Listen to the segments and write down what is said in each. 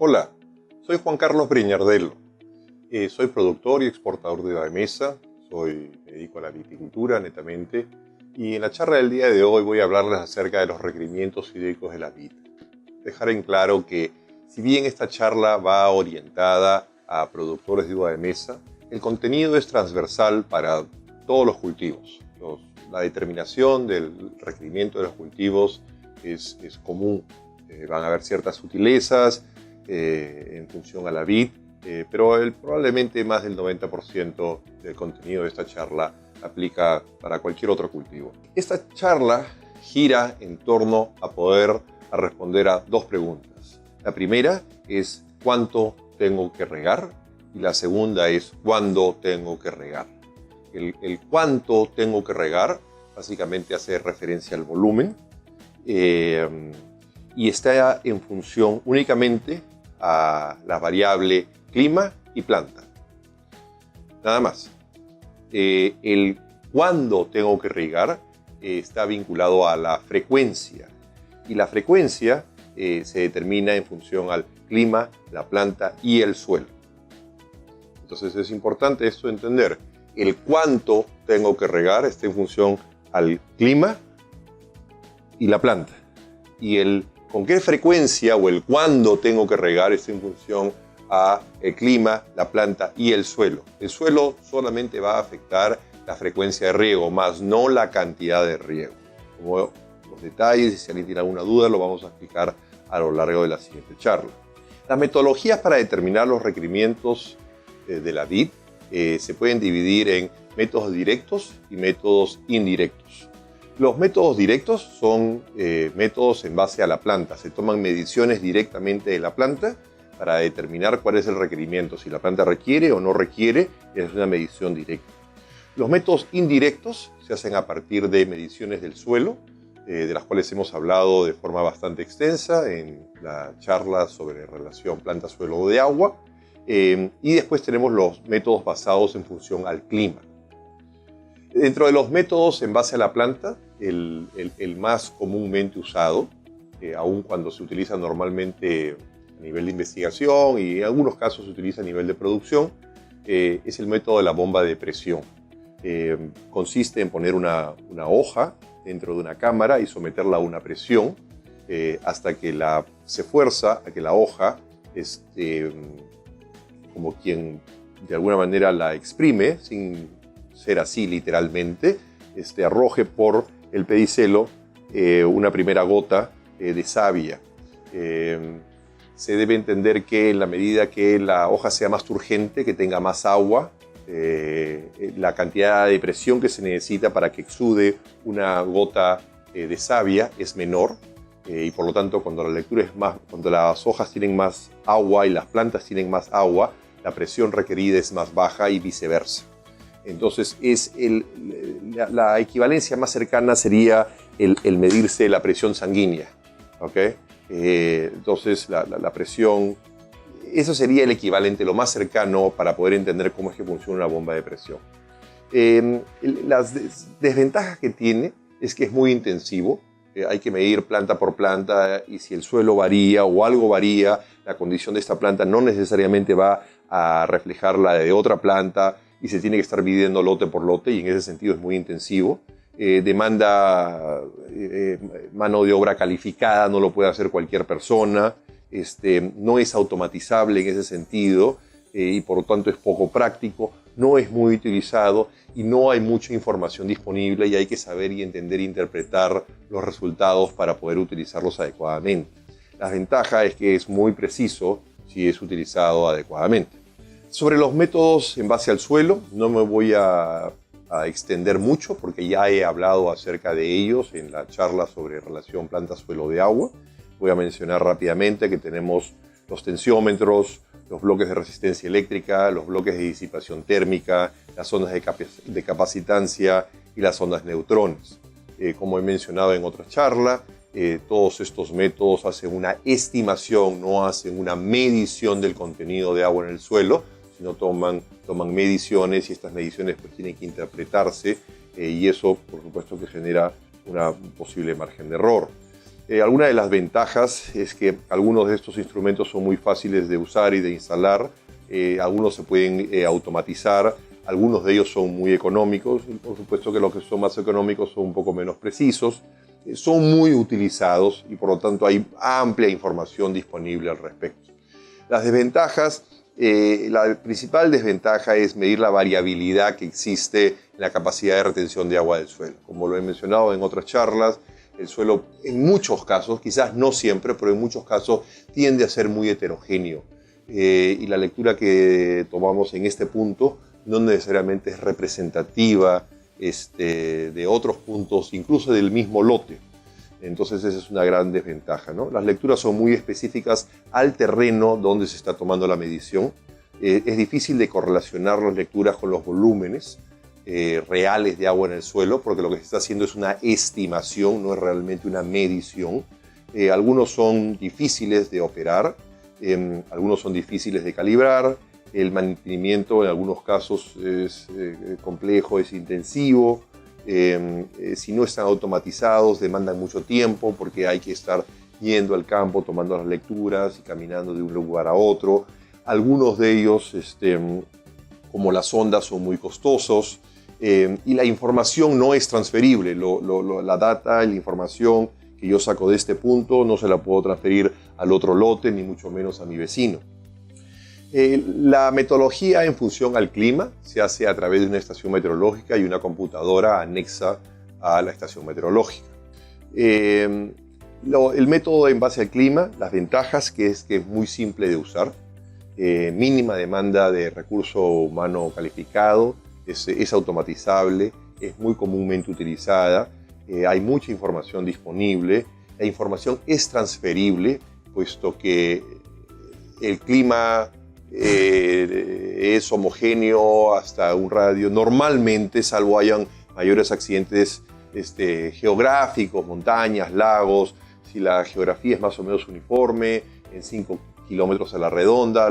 Hola, soy Juan Carlos Breñardelo. Soy productor y exportador de mesa. Me dedico a la viticultura netamente. Y en la charla del día de hoy voy a hablarles acerca de los requerimientos hídricos de la vid. Dejar en claro que si bien esta charla va orientada a productores de uva de mesa, el contenido es transversal para todos los cultivos. La determinación del requerimiento de los cultivos es común. Van a haber ciertas sutilezas en función a la vid, pero probablemente más del 90% del contenido de esta charla aplica para cualquier otro cultivo. Esta charla gira en torno a responder a dos preguntas. La primera es ¿cuánto tengo que regar? Y la segunda es ¿cuándo tengo que regar? El cuánto tengo que regar básicamente hace referencia al volumen y está en función únicamente a la variable clima y planta. Nada más. El cuándo tengo que regar está vinculado a la frecuencia. Y la frecuencia se determina en función al clima, la planta y el suelo. Entonces es importante esto entender. El cuánto tengo que regar está en función al clima y la planta. Y el con qué frecuencia o el cuándo tengo que regar está en función a el clima, la planta y el suelo. El suelo solamente va a afectar la frecuencia de riego, más no la cantidad de riego. Como los detalles, si alguien tiene alguna duda, lo vamos a explicar a lo largo de la siguiente charla. Las metodologías para determinar los requerimientos de la vid se pueden dividir en métodos directos y métodos indirectos. Los métodos directos son métodos en base a la planta. Se toman mediciones directamente de la planta para determinar cuál es el requerimiento. Si la planta requiere o no requiere, es una medición directa. Los métodos indirectos se hacen a partir de mediciones del suelo, de las cuales hemos hablado de forma bastante extensa en la charla sobre relación planta-suelo de agua. Y después tenemos los métodos basados en función al clima. Dentro de los métodos en base a la planta, el más comúnmente usado, aun cuando se utiliza normalmente a nivel de investigación y en algunos casos se utiliza a nivel de producción, es el método de la bomba de presión. Consiste en poner una hoja dentro de una cámara y someterla a una presión hasta que se fuerza a que la hoja, como quien de alguna manera la exprime, sin ser así literalmente, arroje por el pedicelo una primera gota de savia. Se debe entender que en la medida que la hoja sea más turgente, que tenga más agua, la cantidad de presión que se necesita para que exude una gota de savia es menor, y por lo tanto cuando cuando las hojas tienen más agua y las plantas tienen más agua, la presión requerida es más baja y viceversa. Entonces la equivalencia más cercana sería el medirse la presión sanguínea. ¿Okay? Entonces la presión, eso sería el equivalente, lo más cercano para poder entender cómo es que funciona una bomba de presión. Las desventajas que tiene es que es muy intensivo. Hay que medir planta por planta y si el suelo varía o algo varía, la condición de esta planta no necesariamente va a reflejar la de otra planta y se tiene que estar midiendo lote por lote y en ese sentido es muy intensivo. Demanda mano de obra calificada, no lo puede hacer cualquier persona, no es automatizable en ese sentido y por lo tanto es poco práctico, no es muy utilizado y no hay mucha información disponible y hay que saber y entender e interpretar los resultados para poder utilizarlos adecuadamente. La ventaja es que es muy preciso si es utilizado adecuadamente. Sobre los métodos en base al suelo, no me voy a extender mucho porque ya he hablado acerca de ellos en la charla sobre relación planta-suelo de agua. Voy a mencionar rápidamente que tenemos los tensiómetros, los bloques de resistencia eléctrica, los bloques de disipación térmica, las ondas de capacitancia y las ondas neutrones. Como he mencionado en otra charla, todos estos métodos hacen una estimación, no hacen una medición del contenido de agua en el suelo, sino toman mediciones y estas mediciones pues tienen que interpretarse y eso por supuesto que genera un posible margen de error. Alguna de las ventajas es que algunos de estos instrumentos son muy fáciles de usar y de instalar. Algunos se pueden automatizar, algunos de ellos son muy económicos y por supuesto que los que son más económicos son un poco menos precisos. Son muy utilizados y por lo tanto hay amplia información disponible al respecto. Las desventajas, la principal desventaja es medir la variabilidad que existe en la capacidad de retención de agua del suelo. Como lo he mencionado en otras charlas, el suelo en muchos casos, quizás no siempre, pero en muchos casos tiende a ser muy heterogéneo. Y la lectura que tomamos en este punto no necesariamente es representativa de otros puntos, incluso del mismo lote. Entonces esa es una gran desventaja, ¿no? Las lecturas son muy específicas al terreno donde se está tomando la medición. Es difícil de correlacionar las lecturas con los volúmenes reales de agua en el suelo, porque lo que se está haciendo es una estimación, no es realmente una medición. Algunos son difíciles de operar, algunos son difíciles de calibrar, el mantenimiento en algunos casos es complejo, es intensivo. Si no están automatizados, demandan mucho tiempo porque hay que estar yendo al campo, tomando las lecturas y caminando de un lugar a otro. Algunos de ellos, como las sondas, son muy costosos y la información no es transferible. La data, la información que yo saco de este punto no se la puedo transferir al otro lote, ni mucho menos a mi vecino. La metodología en función al clima se hace a través de una estación meteorológica y una computadora anexa a la estación meteorológica. El método en base al clima, las ventajas que es muy simple de usar, mínima demanda de recurso humano calificado, es automatizable, es muy comúnmente utilizada, hay mucha información disponible, la información es transferible, puesto que el clima es homogéneo hasta un radio. Normalmente, salvo hayan mayores accidentes geográficos, montañas, lagos, si la geografía es más o menos uniforme, en 5 kilómetros a la redonda,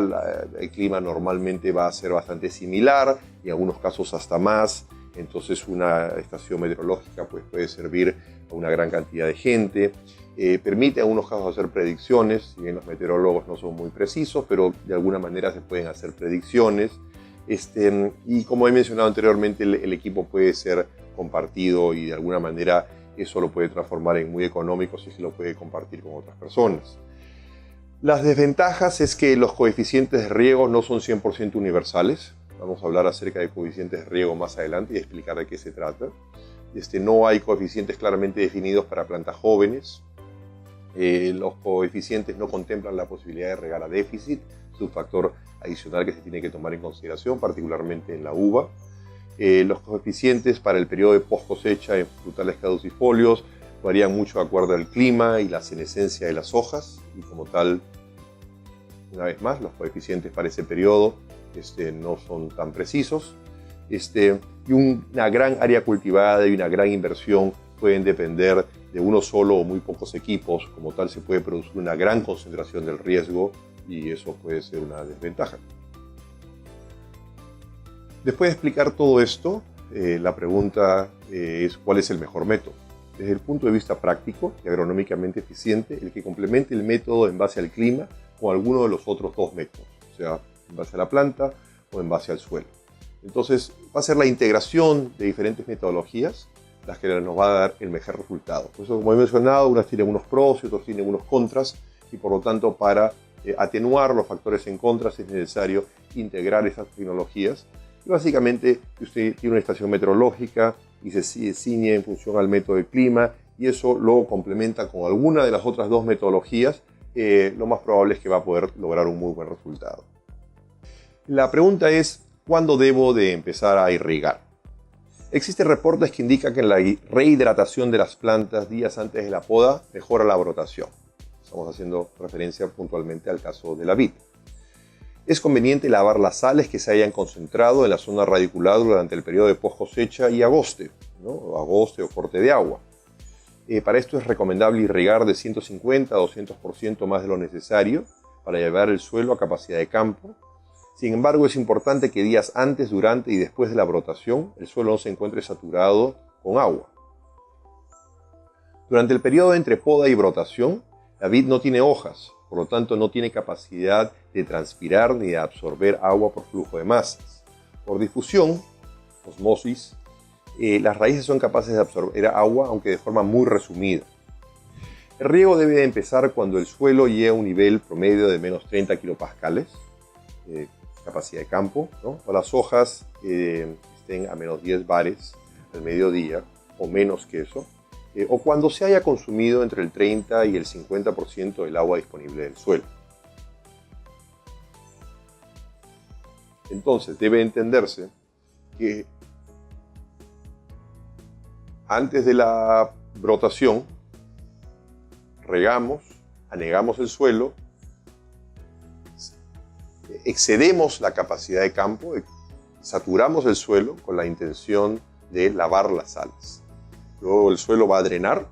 el clima normalmente va a ser bastante similar y en algunos casos hasta más. Entonces una estación meteorológica pues, puede servir a una gran cantidad de gente. Permite en algunos casos hacer predicciones, si bien los meteorólogos no son muy precisos, pero de alguna manera se pueden hacer predicciones. Y como he mencionado anteriormente, el equipo puede ser compartido y de alguna manera eso lo puede transformar en muy económico si se lo puede compartir con otras personas. Las desventajas es que los coeficientes de riego no son 100% universales. Vamos a hablar acerca de coeficientes de riego más adelante y explicar de qué se trata. No hay coeficientes claramente definidos para plantas jóvenes. Los coeficientes no contemplan la posibilidad de regar a déficit, es un factor adicional que se tiene que tomar en consideración, particularmente en la uva. Los coeficientes para el periodo de post cosecha en frutales caducifolios varían mucho de acuerdo al clima y la senescencia de las hojas, y como tal, una vez más, los coeficientes para ese periodo no son tan precisos. Y una gran área cultivada y una gran inversión pueden depender de uno solo o muy pocos equipos. Como tal, se puede producir una gran concentración del riesgo y eso puede ser una desventaja. Después de explicar todo esto, la pregunta es ¿cuál es el mejor método? Desde el punto de vista práctico y agronómicamente eficiente, el que complemente el método en base al clima con alguno de los otros dos métodos, o sea, en base a la planta o en base al suelo. Entonces, va a ser la integración de diferentes metodologías las que nos va a dar el mejor resultado. Por eso, como he mencionado, unas tienen unos pros y otros tienen unos contras, y por lo tanto, para atenuar los factores en contras es necesario integrar esas tecnologías. Y básicamente, si usted tiene una estación meteorológica y se ciñe en función al método de clima, y eso luego complementa con alguna de las otras dos metodologías, lo más probable es que va a poder lograr un muy buen resultado. La pregunta es, ¿cuándo debo de empezar a irrigar? Existen reportes que indican que la rehidratación de las plantas días antes de la poda mejora la brotación. Estamos haciendo referencia puntualmente al caso de la vid. Es conveniente lavar las sales que se hayan concentrado en la zona radicular durante el periodo de post cosecha y agoste, ¿no? Agoste o corte de agua. Para esto es recomendable irrigar de 150 a 200% más de lo necesario para llevar el suelo a capacidad de campo. Sin embargo, es importante que días antes, durante y después de la brotación, el suelo no se encuentre saturado con agua. Durante el periodo entre poda y brotación, la vid no tiene hojas, por lo tanto no tiene capacidad de transpirar ni de absorber agua por flujo de masas. Por difusión, osmosis, las raíces son capaces de absorber agua, aunque de forma muy resumida. El riego debe empezar cuando el suelo llegue a un nivel promedio de menos 30 kilopascales, capacidad de campo, ¿no? O las hojas estén a menos 10 bares al mediodía o menos que eso, o cuando se haya consumido entre el 30 y el 50% del agua disponible del suelo. Entonces debe entenderse que antes de la brotación regamos, anegamos el suelo, excedemos la capacidad de campo, saturamos el suelo con la intención de lavar las sales. Luego el suelo va a drenar,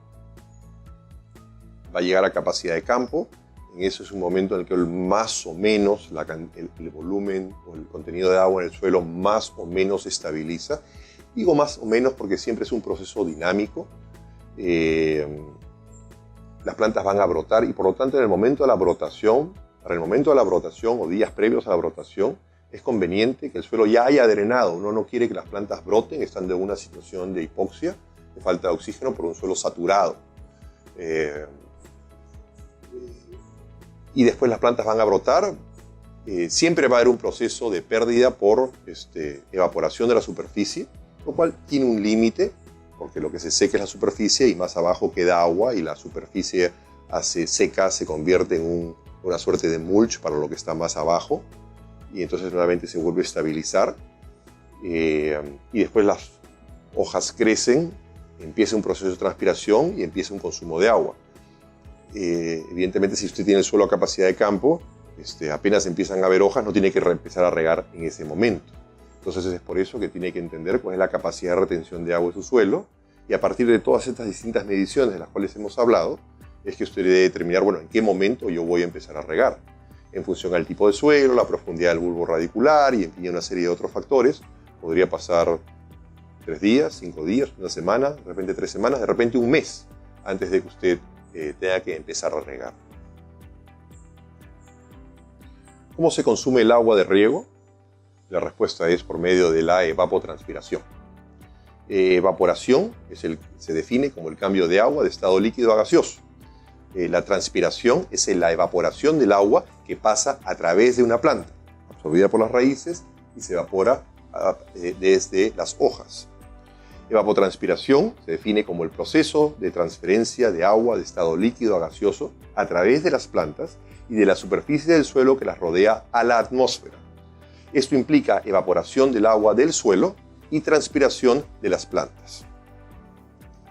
va a llegar a capacidad de campo. En eso es un momento en el que más o menos el volumen o el contenido de agua en el suelo más o menos se estabiliza. Digo más o menos porque siempre es un proceso dinámico. Las plantas van a brotar y por lo tanto en el momento de la brotación, para el momento de la brotación o días previos a la brotación, es conveniente que el suelo ya haya drenado. Uno no quiere que las plantas broten estando en una situación de hipoxia, de falta de oxígeno por un suelo saturado. Y después las plantas van a brotar. Siempre va a haber un proceso de pérdida por evaporación de la superficie, lo cual tiene un límite, porque lo que se seca es la superficie y más abajo queda agua y la superficie seca se convierte en una suerte de mulch para lo que está más abajo y entonces nuevamente se vuelve a estabilizar y después las hojas crecen, empieza un proceso de transpiración y empieza un consumo de agua. Evidentemente si usted tiene el suelo a capacidad de campo, apenas empiezan a haber hojas, no tiene que empezar a regar en ese momento. Entonces es por eso que tiene que entender cuál es la capacidad de retención de agua en su suelo y a partir de todas estas distintas mediciones de las cuales hemos hablado, es que usted debe determinar, bueno, en qué momento yo voy a empezar a regar. En función al tipo de suelo, la profundidad del bulbo radicular y en fin, una serie de otros factores. Podría pasar 3 días, 5 días, una semana, de repente 3 semanas, de repente un mes antes de que usted tenga que empezar a regar. ¿Cómo se consume el agua de riego? La respuesta es por medio de la evapotranspiración. Evaporación se define como el cambio de agua de estado líquido a gaseoso. La transpiración es la evaporación del agua que pasa a través de una planta, absorbida por las raíces y se evapora desde las hojas. Evapotranspiración se define como el proceso de transferencia de agua de estado líquido a gaseoso a través de las plantas y de la superficie del suelo que las rodea a la atmósfera. Esto implica evaporación del agua del suelo y transpiración de las plantas.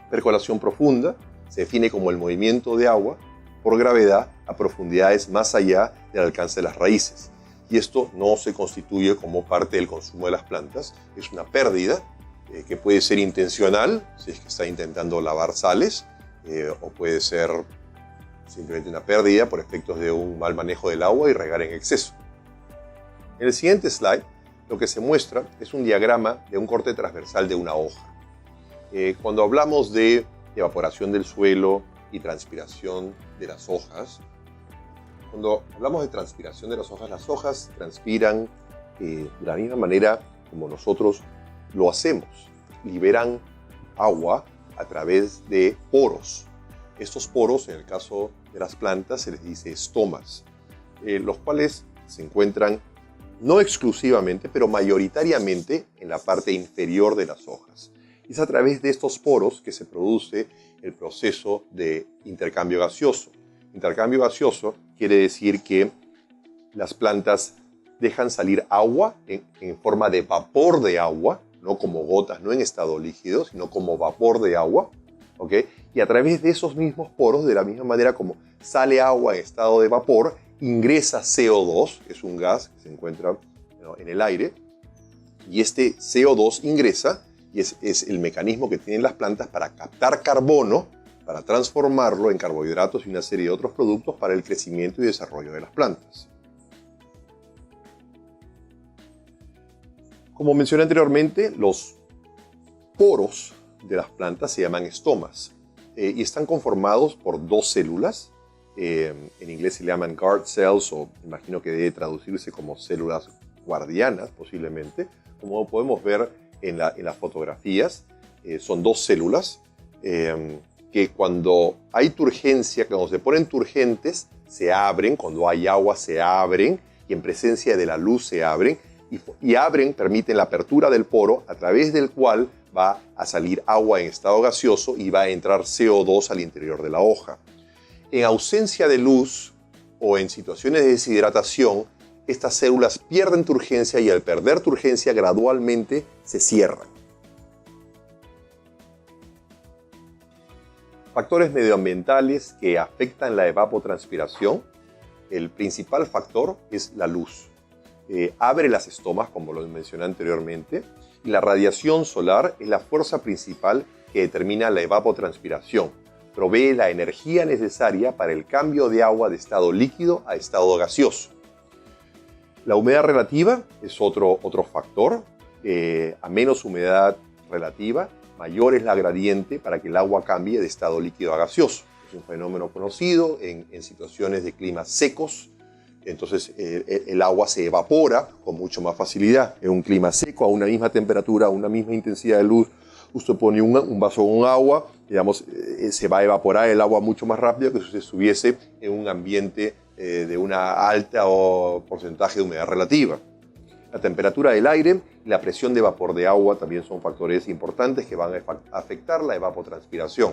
Percolación profunda se define como el movimiento de agua por gravedad a profundidades más allá del alcance de las raíces. Y esto no se constituye como parte del consumo de las plantas, es una pérdida que puede ser intencional, si es que está intentando lavar sales, o puede ser simplemente una pérdida por efectos de un mal manejo del agua y regar en exceso. En el siguiente slide, lo que se muestra es un diagrama de un corte transversal de una hoja. Cuando hablamos de evaporación del suelo y transpiración de las hojas, cuando hablamos de transpiración de las hojas transpiran de la misma manera como nosotros lo hacemos. Liberan agua a través de poros. Estos poros, en el caso de las plantas, se les dice estomas, los cuales se encuentran no exclusivamente, pero mayoritariamente en la parte inferior de las hojas. Y es a través de estos poros que se produce el proceso de intercambio gaseoso. Intercambio gaseoso quiere decir que las plantas dejan salir agua en forma de vapor de agua, no como gotas, no en estado líquido, sino como vapor de agua, ¿ok? Y a través de esos mismos poros, de la misma manera como sale agua en estado de vapor, ingresa CO2, que es un gas que se encuentra en el aire, y este CO2 ingresa, y es el mecanismo que tienen las plantas para captar carbono, para transformarlo en carbohidratos y una serie de otros productos para el crecimiento y desarrollo de las plantas. Como mencioné anteriormente, los poros de las plantas se llaman estomas. y están conformados por dos células. En inglés se le llaman guard cells, o imagino que debe traducirse como células guardianas, posiblemente. Como podemos ver en las fotografías, son dos células que cuando hay turgencia, cuando se ponen turgentes, se abren, cuando hay agua se abren, y en presencia de la luz se abren, y abren, permiten la apertura del poro a través del cual va a salir agua en estado gaseoso y va a entrar CO2 al interior de la hoja. En ausencia de luz o en situaciones de deshidratación, estas células pierden turgencia y al perder turgencia gradualmente se cierran. Factores medioambientales que afectan la evapotranspiración. El principal factor es la luz. Abre las estomas, como lo mencioné anteriormente, y la radiación solar es la fuerza principal que determina la evapotranspiración. Provee la energía necesaria para el cambio de agua de estado líquido a estado gaseoso. La humedad relativa es otro factor. A menos humedad relativa, mayor es la gradiente para que el agua cambie de estado líquido a gaseoso. Es un fenómeno conocido en situaciones de climas secos. Entonces el agua se evapora con mucho más facilidad. En un clima seco, a una misma temperatura, a una misma intensidad de luz, usted pone un vaso con agua, digamos, se va a evaporar el agua mucho más rápido que si usted estuviese en un ambiente de una alta porcentaje de humedad relativa. La temperatura del aire y la presión de vapor de agua también son factores importantes que van a afectar la evapotranspiración.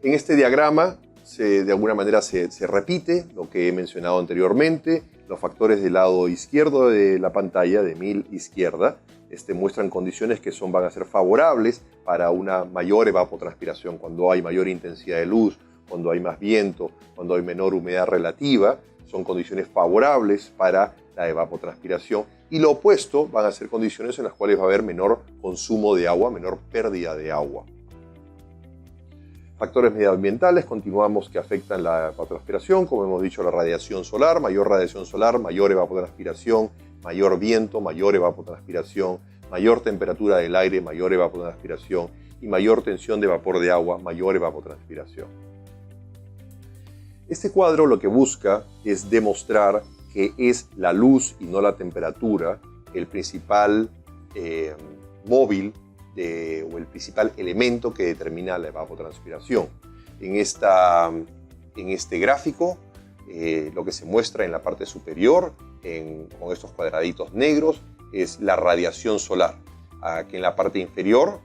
En este diagrama, de alguna manera se repite lo que he mencionado anteriormente. Los factores del lado izquierdo de la pantalla, de mi izquierda, muestran condiciones que van a ser favorables para una mayor evapotranspiración. Cuando hay mayor intensidad de luz, cuando hay más viento, cuando hay menor humedad relativa, son condiciones favorables para la evapotranspiración. Y lo opuesto van a ser condiciones en las cuales va a haber menor consumo de agua, menor pérdida de agua. Factores medioambientales, continuamos, que afectan la evapotranspiración. Como hemos dicho, la radiación solar, mayor evapotranspiración, mayor viento, mayor evapotranspiración, mayor temperatura del aire, mayor evapotranspiración, y mayor tensión de vapor de agua, mayor evapotranspiración. Este cuadro lo que busca es demostrar que es la luz y no la temperatura el principal móvil o el principal elemento que determina la evapotranspiración. En este gráfico, lo que se muestra en la parte superior, con estos cuadraditos negros, es la radiación solar. Aquí en la parte inferior,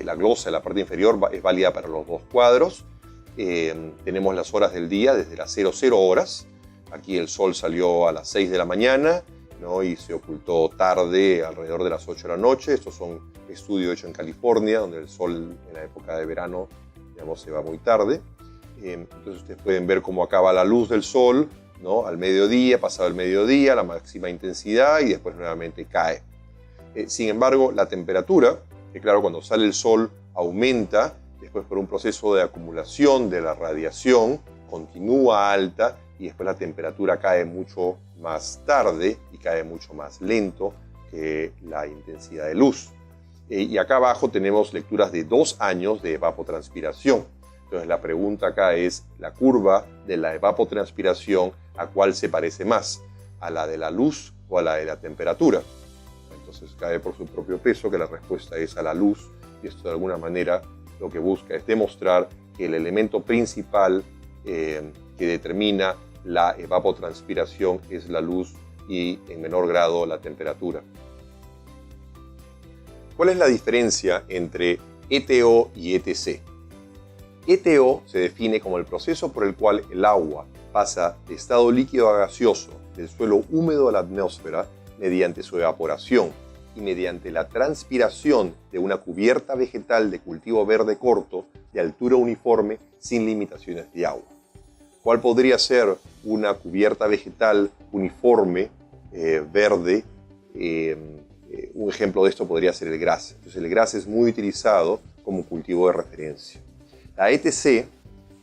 la glosa de la parte inferior es válida para los dos cuadros. Tenemos las horas del día desde las 00 horas. Aquí el sol salió a las 6 de la mañana, ¿no? Y se ocultó tarde, alrededor de las 8 de la noche. Estos son estudios hechos en California, donde el sol en la época de verano, digamos, se va muy tarde. Entonces ustedes pueden ver cómo acaba la luz del sol, ¿no? Al mediodía, pasado el mediodía, la máxima intensidad, y después nuevamente cae. Sin embargo, la temperatura, que claro, cuando sale el sol aumenta, después por un proceso de acumulación de la radiación, continúa alta, y después la temperatura cae mucho más tarde y cae mucho más lento que la intensidad de luz. Y acá abajo tenemos lecturas de 2 años de evapotranspiración. Entonces la pregunta acá es la curva de la evapotranspiración, ¿a cuál se parece más? ¿A la de la luz o a la de la temperatura? Entonces cae por su propio peso que la respuesta es a la luz, y esto de alguna manera lo que busca es demostrar que el elemento principal que determina la evapotranspiración es la luz y en menor grado la temperatura. ¿Cuál es la diferencia entre ETO y ETC? ETO se define como el proceso por el cual el agua pasa de estado líquido a gaseoso del suelo húmedo a la atmósfera mediante su evaporación y mediante la transpiración de una cubierta vegetal de cultivo verde corto de altura uniforme sin limitaciones de agua. ¿Cuál podría ser una cubierta vegetal uniforme verde? Un ejemplo de esto podría ser el gras. Entonces el gras es muy utilizado como cultivo de referencia. La ETC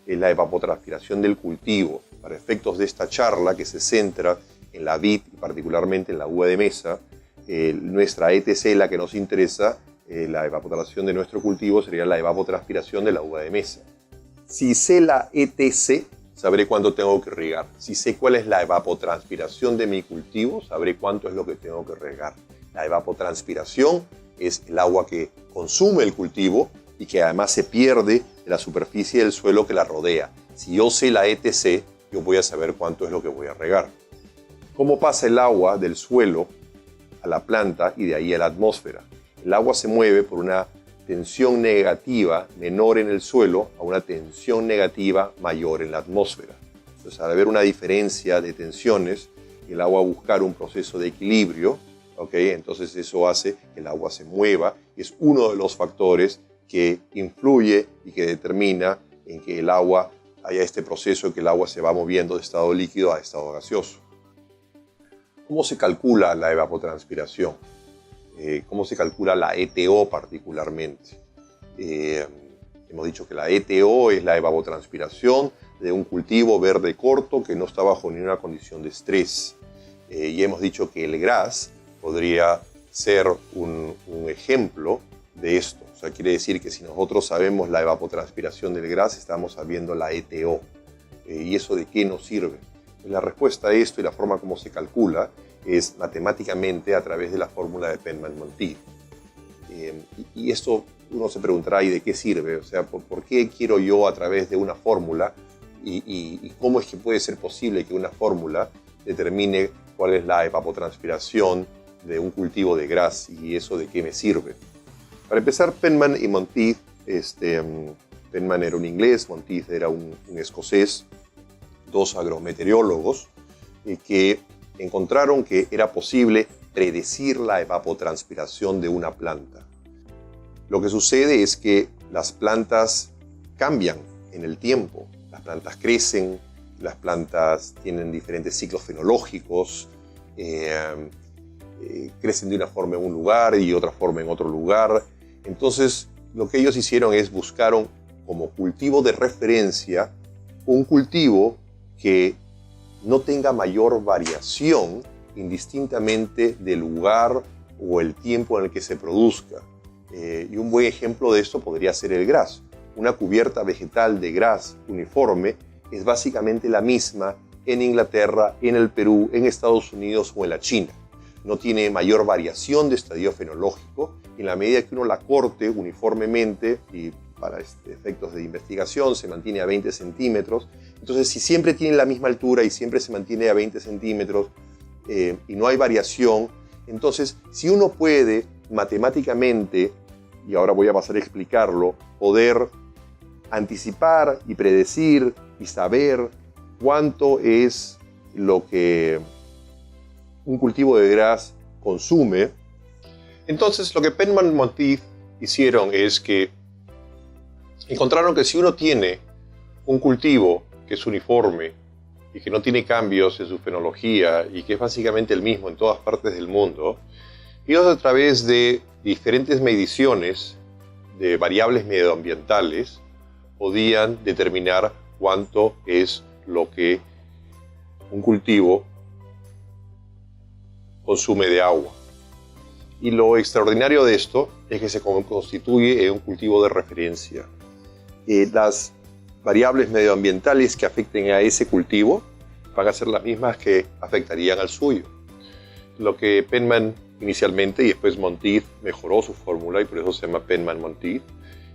es la evapotranspiración del cultivo. Para efectos de esta charla, que se centra en la vid y particularmente en la uva de mesa, nuestra ETC, la que nos interesa, la evapotranspiración de nuestro cultivo sería la evapotranspiración de la uva de mesa. Si sé la ETC, sabré cuánto tengo que regar. Si sé cuál es la evapotranspiración de mi cultivo, sabré cuánto es lo que tengo que regar. La evapotranspiración es el agua que consume el cultivo y que además se pierde de la superficie del suelo que la rodea. Si yo sé la ETC, yo voy a saber cuánto es lo que voy a regar. ¿Cómo pasa el agua del suelo a la planta y de ahí a la atmósfera? El agua se mueve por una tensión negativa menor en el suelo a una tensión negativa mayor en la atmósfera. Entonces, al haber una diferencia de tensiones, el agua va a buscar un proceso de equilibrio, ¿okay? Entonces eso hace que el agua se mueva. Es uno de los factores que influye y que determina en que el agua haya este proceso en que el agua se va moviendo de estado líquido a estado gaseoso. ¿Cómo se calcula la evapotranspiración? ¿Cómo se calcula la ETO particularmente? Hemos dicho que la ETO es la evapotranspiración de un cultivo verde corto que no está bajo ninguna condición de estrés. Y hemos dicho que el GRAS podría ser un ejemplo de esto. O sea, quiere decir que si nosotros sabemos la evapotranspiración del GRAS, estamos sabiendo la ETO. ¿Y eso de qué nos sirve? La respuesta a esto y la forma como se calcula es matemáticamente a través de la fórmula de Penman-Monteith. Y esto uno se preguntará, ¿y de qué sirve? O sea, ¿por qué quiero yo a través de una fórmula? ¿Y cómo es que puede ser posible que una fórmula determine cuál es la evapotranspiración de un cultivo de GRAS? ¿Y eso de qué me sirve? Para empezar, Penman y Monteith, Penman era un inglés, Monteith era un escocés, dos agrometeorólogos que encontraron que era posible predecir la evapotranspiración de una planta. Lo que sucede es que las plantas cambian en el tiempo. Las plantas crecen, las plantas tienen diferentes ciclos fenológicos, crecen de una forma en un lugar y de otra forma en otro lugar. Entonces, lo que ellos hicieron es buscaron como cultivo de referencia un cultivo que no tenga mayor variación indistintamente del lugar o el tiempo en el que se produzca. Y un buen ejemplo de esto podría ser el GRAS. Una cubierta vegetal de GRAS uniforme es básicamente la misma en Inglaterra, en el Perú, en Estados Unidos o en la China. No tiene mayor variación de estadio fenológico. En la medida que uno la corte uniformemente y para efectos de investigación se mantiene a 20 centímetros. Entonces, si siempre tiene la misma altura y siempre se mantiene a 20 centímetros y no hay variación, entonces, si uno puede matemáticamente, y ahora voy a pasar a explicarlo, poder anticipar y predecir y saber cuánto es lo que un cultivo de GRAS consume, entonces lo que Penman-Monteith hicieron es que encontraron que si uno tiene un cultivo que es uniforme y que no tiene cambios en su fenología y que es básicamente el mismo en todas partes del mundo, ellos a través de diferentes mediciones de variables medioambientales podían determinar cuánto es lo que un cultivo consume de agua. Y lo extraordinario de esto es que se constituye en un cultivo de referencia. Las variables medioambientales que afecten a ese cultivo van a ser las mismas que afectarían al suyo. Lo que Penman inicialmente y después Monteith mejoró su fórmula y por eso se llama Penman-Monteith,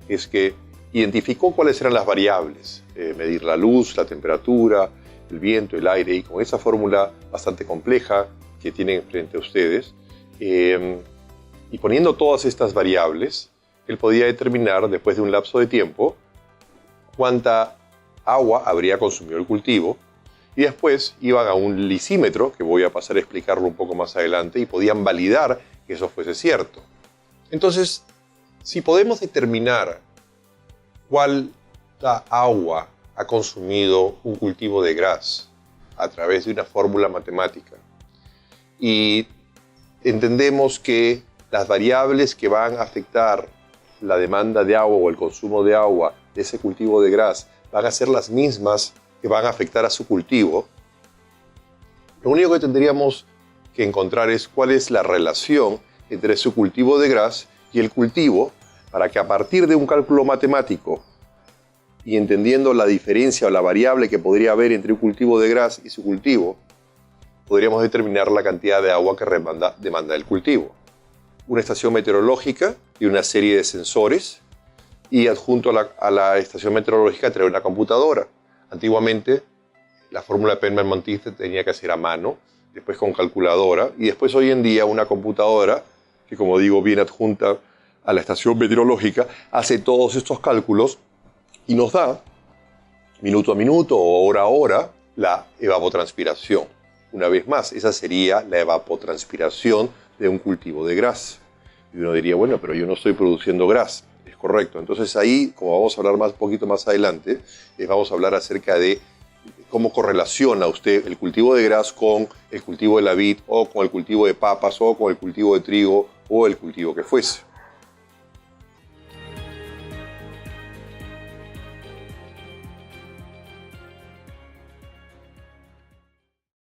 es que identificó cuáles eran las variables, medir la luz, la temperatura, el viento, el aire, y con esa fórmula bastante compleja que tienen frente a ustedes, y poniendo todas estas variables, él podía determinar después de un lapso de tiempo cuánta agua habría consumido el cultivo, y después iban a un lisímetro, que voy a pasar a explicarlo un poco más adelante, y podían validar que eso fuese cierto. Entonces, si podemos determinar cuánta agua ha consumido un cultivo de GRAS a través de una fórmula matemática, y entendemos que las variables que van a afectar la demanda de agua o el consumo de agua de ese cultivo de GRAS van a ser las mismas que van a afectar a su cultivo, lo único que tendríamos que encontrar es cuál es la relación entre su cultivo de GRAS y el cultivo, para que a partir de un cálculo matemático y entendiendo la diferencia o la variable que podría haber entre un cultivo de gras y su cultivo, podríamos determinar la cantidad de agua que demanda el cultivo. Una estación meteorológica y una serie de sensores, y adjunto a la estación meteorológica trae una computadora. Antiguamente la fórmula de Penman-Monteith se tenía que hacer a mano, después con calculadora, y después hoy en día una computadora, que como digo viene adjunta a la estación meteorológica, hace todos estos cálculos y nos da, minuto a minuto o hora a hora, la evapotranspiración. Una vez más, esa sería la evapotranspiración de un cultivo de gras. Y uno diría, bueno, pero yo no estoy produciendo gras. Es correcto. Entonces ahí, como vamos a hablar un poquito más adelante, vamos a hablar acerca de cómo correlaciona usted el cultivo de gras con el cultivo de la vid, o con el cultivo de papas, o con el cultivo de trigo, o el cultivo que fuese.